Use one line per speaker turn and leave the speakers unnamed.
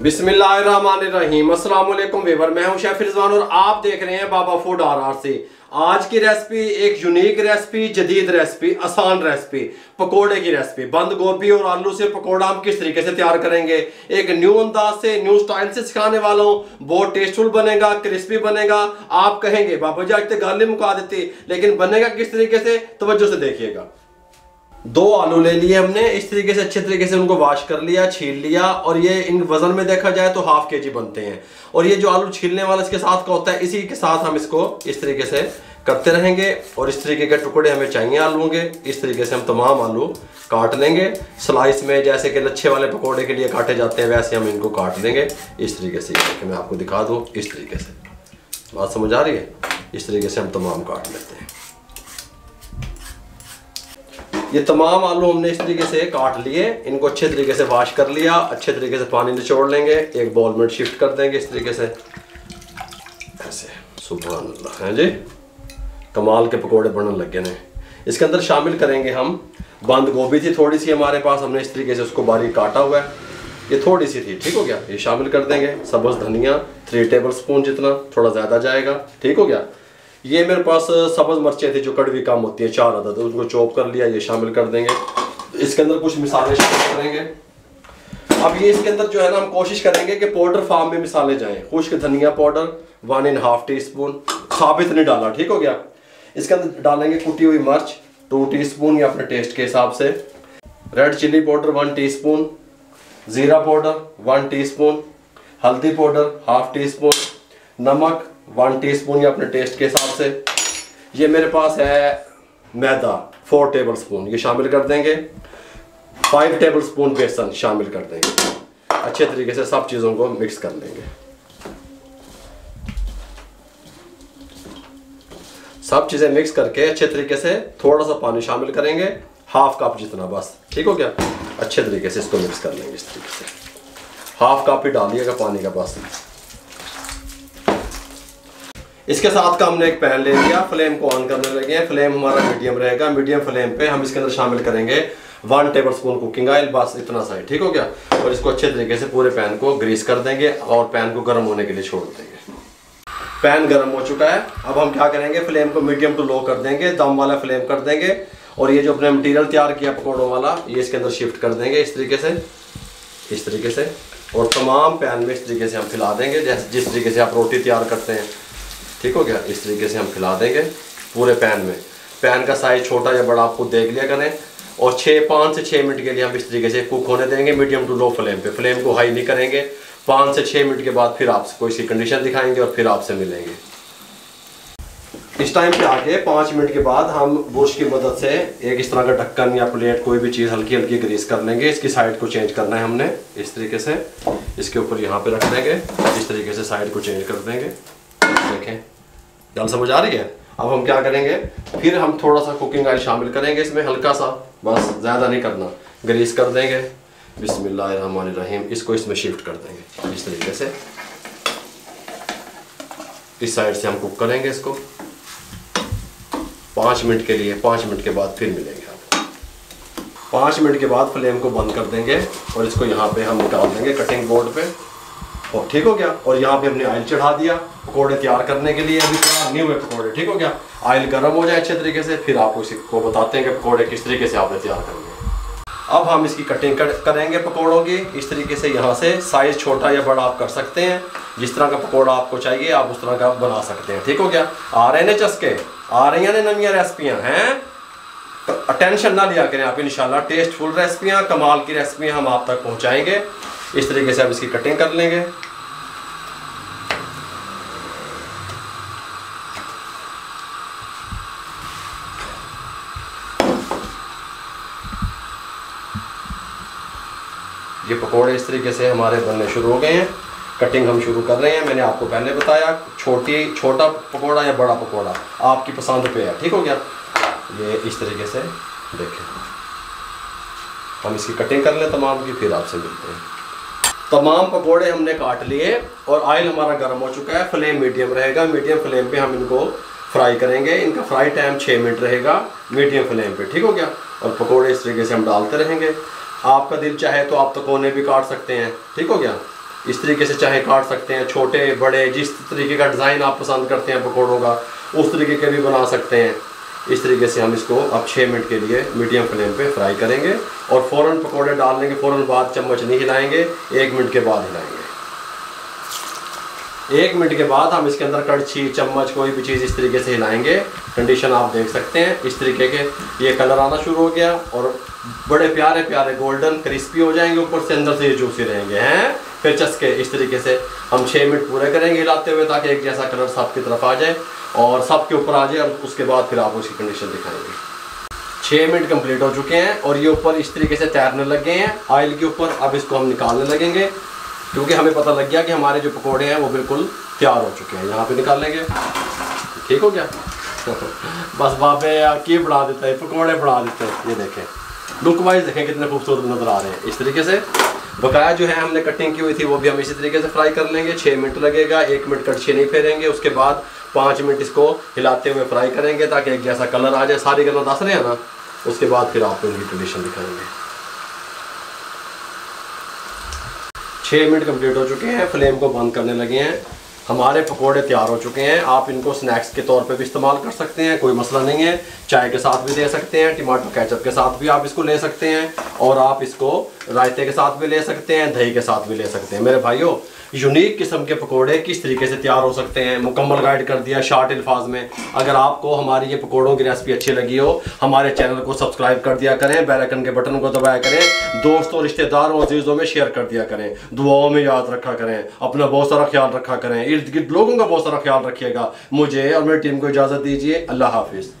बिस्मिल्लाहिर्रहमानिर्रहीम। अस्सलाम वालेकुम वीवर, मैं हूं शेफ रिजवान और आप देख रहे हैं बाबा फूड RR से। आज की रेसिपी एक यूनिक रेसिपी, जदीद रेसिपी, आसान रेसिपी, पकोड़े की रेसिपी। बंद गोभी और आलू से पकोड़ा हम किस तरीके से तैयार करेंगे, एक न्यू अंदाज से, न्यू स्टाइल से सिखाने वाला हूं। बहुत टेस्टफुल बनेगा, क्रिस्पी बनेगा। आप कहेंगे बाबा जी आज तक गाली मुका देती, लेकिन बनेगा किस तरीके से, तवज्जो से देखिएगा। 2 आलू ले लिए हमने, इस तरीके से अच्छे तरीके से उनको वॉश कर लिया, छील लिया। और ये इन वजन में देखा जाए तो ½ kg बनते हैं। और ये जो आलू छीलने वाला इसके साथ का होता है, इसी के साथ हम इसको इस तरीके से करते रहेंगे। और इस तरीके के टुकड़े हमें चाहिए आलूओं के। इस तरीके से हम तमाम आलू काट लेंगे स्लाइस में, जैसे कि लच्छे वाले पकौड़े के लिए काटे जाते हैं, वैसे हम इनको काट लेंगे इस तरीके से। मैं आपको दिखा दूँ इस तरीके से, बात समझ आ रही है। इस तरीके से हम तमाम काट लेते हैं। ये तमाम आलू हमने इस तरीके से काट लिए, इनको अच्छे तरीके से वॉश कर लिया। अच्छे तरीके से पानी निचोड़ लेंगे, एक बाउल में शिफ्ट कर देंगे इस तरीके से, ऐसे। सुभान अल्लाह है जी, कमाल के पकोड़े बनने लग गए हैं। इसके अंदर शामिल करेंगे हम बंद गोभी थी थोड़ी सी हमारे पास, हमने इस तरीके से उसको बारीक काटा हुआ है। ये थोड़ी सी थी, ठीक हो गया। ये शामिल कर देंगे। सब्ज़ धनिया 3 टेबल स्पून जितना, थोड़ा ज़्यादा जाएगा, ठीक हो गया। ये मेरे पास सब्ज़ मिर्चें थी जो कड़वी कम होती है, 4 अदद, तो उनको चॉप कर लिया, ये शामिल कर देंगे। इसके अंदर कुछ मिसाले शामिल करेंगे। अब ये इसके अंदर जो है ना, हम कोशिश करेंगे कि पाउडर फॉर्म में मिसाले जाएं। खुश्क धनिया पाउडर 1½ टीस्पून, साबित नहीं डाला, ठीक हो गया। इसके अंदर डालेंगे कुटी हुई मिर्च 2 टीस्पून, या अपने टेस्ट के हिसाब से। रेड चिली पाउडर 1 टीस्पून, ज़ीरा पाउडर 1 टीस्पून, हल्दी पाउडर ½ टीस्पून, नमक 1 टीस्पून, या अपने टेस्ट के हिसाब से। ये मेरे पास है मैदा 4 टेबल स्पून, ये शामिल कर देंगे। 5 टेबल स्पून बेसन शामिल कर देंगे। अच्छे तरीके से सब चीज़ों को मिक्स कर लेंगे। सब चीज़ें मिक्स करके अच्छे तरीके से थोड़ा सा पानी शामिल करेंगे, ½ कप जितना, बस, ठीक हो गया। अच्छे तरीके से इसको मिक्स कर लेंगे इस तरीके से। ½ कप ही डालिएगा पानी का, बस। इसके साथ का हमने एक पैन ले लिया, फ्लेम को ऑन करने लगे हैं। फ्लेम हमारा मीडियम रहेगा। मीडियम फ्लेम पे हम इसके अंदर शामिल करेंगे 1 टेबल स्पून कुकिंग ऑयल, बस इतना सा ही, ठीक हो गया। और इसको अच्छे तरीके से पूरे पैन को ग्रीस कर देंगे और पैन को गर्म होने के लिए छोड़ देंगे। पैन गर्म हो चुका है। अब हम क्या करेंगे, फ्लेम को मीडियम टू लो कर देंगे, दम वाला फ्लेम कर देंगे। और ये जो अपने मटीरियल तैयार किया पकौड़ों वाला, ये इसके अंदर शिफ्ट कर देंगे इस तरीके से, इस तरीके से। और तमाम पैन में इस तरीके से हम फैला देंगे, जैसे जिस तरीके से आप रोटी तैयार करते हैं, ठीक हो गया। इस तरीके से हम खिला देंगे पूरे पैन में। पैन का साइज छोटा या बड़ा आप खुद देख लिया करें। और 5 से 6 मिनट के लिए हम इस तरीके से कुक होने देंगे, मीडियम टू लो फ्लेम पे। फ्लेम को हाई नहीं करेंगे। 5 से 6 मिनट के बाद फिर आपसे कोई सी कंडीशन दिखाएंगे और फिर आपसे मिलेंगे। इस टाइम पे आके 5 मिनट के बाद हम बुर्श की मदद से एक इस तरह का ढक्कन या प्लेट, कोई भी चीज़ हल्की हल्की ग्रीस कर लेंगे। इसकी साइड को चेंज करना है हमने इस तरीके से। इसके ऊपर यहाँ पे रख देंगे, इस तरीके से साइड को चेंज कर देंगे। देखें, गल समझ आ रही है। अब हम क्या करेंगे, फिर हम थोड़ा सा कुकिंग ऑयल शामिल करेंगे इसमें, हल्का सा, बस, ज़्यादा नहीं करना। ग्रीस कर देंगे। बिस्मिल्लाहिर्रहमानिर्रहीम। इसको इसमें शिफ्ट कर देंगे इस तरीके से। इस साइड से हम कुक करेंगे इसको 5 मिनट के लिए। 5 मिनट के बाद फिर मिलेंगे आपको। 5 मिनट के बाद फ्लेम को बंद कर देंगे और इसको यहाँ पे हम निकाल देंगे कटिंग बोर्ड पे। और ठीक हो गया। और यहाँ पे हमने ऑयल चढ़ा दिया पकोड़े तैयार करने के लिए। अभी थोड़ा न्यू है पकोड़े, ठीक हो गया। ऑयल गर्म हो जाए अच्छे तरीके से, फिर आपको इसको बताते हैं कि पकोड़े किस तरीके से आपने तैयार करने। अब हम इसकी कटिंग करेंगे पकोड़ों की इस तरीके से। यहाँ से साइज़ छोटा या बड़ा आप कर सकते हैं, जिस तरह का पकोड़ा आपको चाहिए आप उस तरह का बना सकते हैं, ठीक हो गया। आ रहे हैं चस्के, आ रही हैं नवी रेसिपियाँ हैं, तो टेंशन ना लिया करें आप। इंशाल्लाह टेस्टफुल रेसिपियाँ, कमाल की रेसिपियाँ हम आप तक पहुँचाएंगे। इस तरीके से आप इसकी कटिंग कर लेंगे। ये पकोड़े इस तरीके से हमारे बनने शुरू हो गए हैं। कटिंग हम शुरू कर रहे हैं। मैंने आपको पहले बताया, छोटा पकोड़ा या बड़ा पकोड़ा आपकी पसंद पे है, ठीक हो गया। ये इस तरीके से देखें, हम इसकी कटिंग कर लें तमाम की, फिर आपसे मिलते हैं। तमाम पकोड़े हमने काट लिए और ऑयल हमारा गर्म हो चुका है। फ्लेम मीडियम रहेगा। मीडियम फ्लेम पे हम इनको फ्राई करेंगे। इनका फ्राई टाइम 6 मिनट रहेगा मीडियम फ्लेम पे, ठीक हो गया। और पकोड़े इस तरीके से हम डालते रहेंगे। आपका दिल चाहे तो आप तकोने भी काट सकते हैं, ठीक हो गया। इस तरीके से चाहे काट सकते हैं, छोटे बड़े, जिस तरीके का डिज़ाइन आप पसंद करते हैं पकौड़ों का उस तरीके के भी बना सकते हैं। इस तरीके से हम इसको अब 6 मिनट के लिए मीडियम फ्लेम पे फ्राई करेंगे और फ़ौरन पकौड़े डालने के फ़ौरन बाद चम्मच नहीं हिलाएंगे, 1 मिनट के बाद हिलाएंगे। 1 मिनट के बाद हम इसके अंदर कड़छी, चम्मच, कोई भी चीज़ इस तरीके से हिलाएंगे। कंडीशन आप देख सकते हैं, इस तरीके के ये कलर आना शुरू हो गया और बड़े प्यारे प्यारे गोल्डन क्रिस्पी हो जाएंगे, ऊपर से अंदर से ये जूसी रहेंगे हैं। फिर चस्के इस तरीके से हम 6 मिनट पूरे करेंगे हिलाते हुए, ताकि एक जैसा कलर सब की तरफ आ जाए और सब के ऊपर आ जाए, और उसके बाद फिर आप उसकी कंडीशन दिखाएंगे। 6 मिनट कंप्लीट हो चुके हैं और ये ऊपर इस तरीके से तैरने लग गए हैं ऑयल के ऊपर। अब इसको हम निकालने लगेंगे, क्योंकि हमें पता लग गया कि हमारे जो पकोड़े हैं वो बिल्कुल तैयार हो चुके हैं। यहाँ पे निकाल लेंगे, ठीक हो गया। बस बाबे की बढ़ा देते हैं, पकोड़े बढ़ा देते हैं। ये देखें, लुक वाइज देखें कितने खूबसूरत नज़र आ रहे हैं। इस तरीके से बकाया जो है हमने कटिंग की हुई थी वो भी हम इसी तरीके से फ्राई कर लेंगे। 6 मिनट लगेगा, 1 मिनट कड़छी नहीं फेरेंगे, उसके बाद 5 मिनट इसको हिलाते हुए फ्राई करेंगे ताकि एक जैसा कलर आ जाए। सारी गल्ला दस रहे हैं ना, उसके बाद फिर आपको इनकी कंडीशन दिखाएंगे। 6 मिनट कंप्लीट हो चुके हैं, फ्लेम को बंद करने लगे हैं। हमारे पकोड़े तैयार हो चुके हैं। आप इनको स्नैक्स के तौर पे भी इस्तेमाल कर सकते हैं, कोई मसला नहीं है। चाय के साथ भी दे सकते हैं, टमाटर केचप के साथ भी आप इसको ले सकते हैं, और आप इसको रायते के साथ भी ले सकते हैं, दही के साथ भी ले सकते हैं। मेरे भाइयों, यूनिक किस्म के पकोड़े किस तरीके से तैयार हो सकते हैं मुकम्मल गाइड कर दिया शॉर्ट अल्फाज में। अगर आपको हमारी ये पकोड़ों की रेसिपी अच्छी लगी हो, हमारे चैनल को सब्सक्राइब कर दिया करें, बेल आइकन के बटन को दबाया करें, दोस्तों रिश्तेदारों अजीज़ों में शेयर कर दिया करें, दुआओं में याद रखा करें, अपना बहुत सारा ख्याल रखा करें, इर्द गिर्द लोगों का बहुत सारा ख्याल रखिएगा। मुझे और मेरी टीम को इजाज़त दीजिए। अल्लाह हाफिज़।